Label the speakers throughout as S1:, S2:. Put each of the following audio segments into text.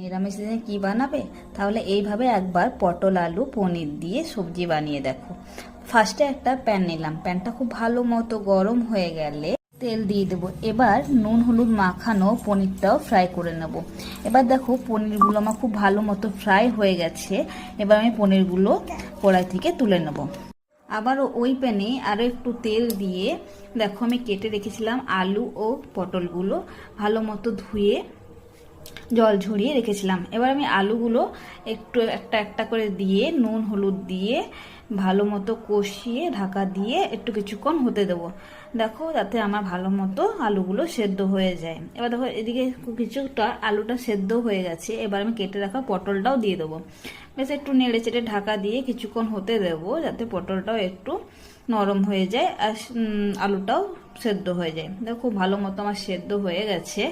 S1: নিরামিষ দিনে কি বানাবে? তাহলে এইভাবে একবার পটল আলু পনির দিয়ে সবজি বানিয়ে দেখো। ফার্স্টে একটা প্যান নিলাম, প্যানটা খুব ভালো মতো গরম হয়ে গেলে তেল দিয়ে দেবো। এবার নুন হলুদ মাখানো পনিরটাও ফ্রাই করে নেব। এবার দেখো পনিরগুলো আমার খুব ভালো মতো ফ্রাই হয়ে গেছে। এবার আমি পনিরগুলো কড়াই থেকে তুলে নেব। আবারও ওই প্যানে আরও একটু তেল দিয়ে দেখো আমি কেটে রেখেছিলাম আলু ও পটলগুলো ভালো মতো ধুয়ে জল ঝরিয়ে রেখেছিলাম। এবার আমি আলুগুলো একটু একটা একটা করে দিয়ে নুন হলুদ দিয়ে ভালো মতো কষিয়ে ঢাকা দিয়ে একটু কিছুক্ষণ হতে দেবো। দেখো যাতে আমার ভালো মতো আলুগুলো সেদ্ধ হয়ে যায়। এবার দেখো এদিকে কিছুটা আলুটা সেদ্ধ হয়ে গেছে। এবার আমি কেটে রাখা পটলটাও দিয়ে দেবো। বেশ একটু নেড়ে চেড়ে ঢাকা দিয়ে কিছুক্ষণ হতে দেবো যাতে পটলটাও একটু নরম হয়ে যায় আর আলুটাও সেদ্ধ হয়ে যায়। দেখো খুব ভালো মতো আমার সেদ্ধ হয়ে গেছে।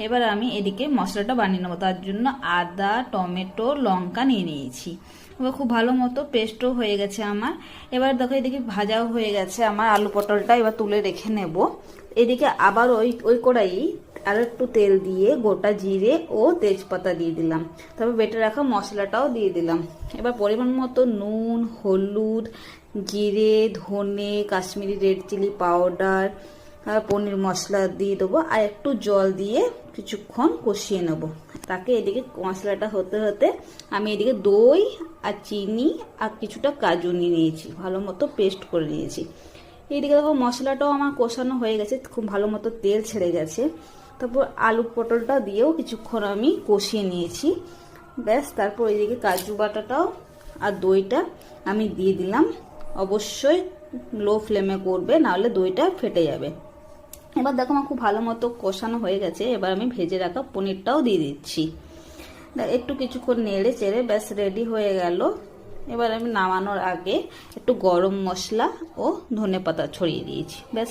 S1: এবার আমি এদিকে মশলাটা বানিয়ে নেবো। তার জন্য আদা টমেটো লঙ্কা নিয়ে নিয়েছি। এবার খুব ভালো মতো পেস্টও হয়ে গেছে আমার। এবার দেখো এদিকে ভাজাও হয়ে গেছে আমার আলু পটলটা। এবার তুলে রেখে নেব। এদিকে আবার ওই কড়াই আর একটু তেল দিয়ে গোটা জিরে ও তেজপাতা দিয়ে দিলাম। তারপর বেটে রাখা মশলাটাও দিয়ে দিলাম। এবার পরিমাণ মতো নুন হলুদ জিরে ধনে কাশ্মীরি রেড চিলি পাউডার পনির মশলা দিয়ে দেবো আর একটু জল দিয়ে কিছুক্ষণ কষিয়ে নেব। তাকে এদিকে মশলাটা হতে হতে আমি এদিকে দই আর চিনি আর কিছুটা কাজু নিয়ে নিয়েছি, ভালো মতো পেস্ট করে নিয়েছি। এইদিকে দেখো মশলাটাও আমার কষানো হয়ে গেছে, খুব ভালো মতো তেল ছেড়ে গেছে। তারপর আলু পটলটা দিয়েও কিছুক্ষণ আমি কষিয়ে নিয়েছি। ব্যাস তারপর এইদিকে কাজু বাটাটাও আর দইটা আমি দিয়ে দিলাম। অবশ্যই লো ফ্লেমে করবে, নাহলে দইটা ফেটে যাবে। এবার দেখো আমার খুব ভালো মতো কষানো হয়ে গেছে। এবার আমি ভেজে রাখা পনিরটাও দিয়ে দিচ্ছি। একটু কিছুক্ষণ নেড়ে চেড়ে ব্যাস রেডি হয়ে গেল। এবার আমি নামানোর আগে একটু গরম মশলা ও ধনেপাতা ছড়িয়ে দিয়েছি। ব্যাস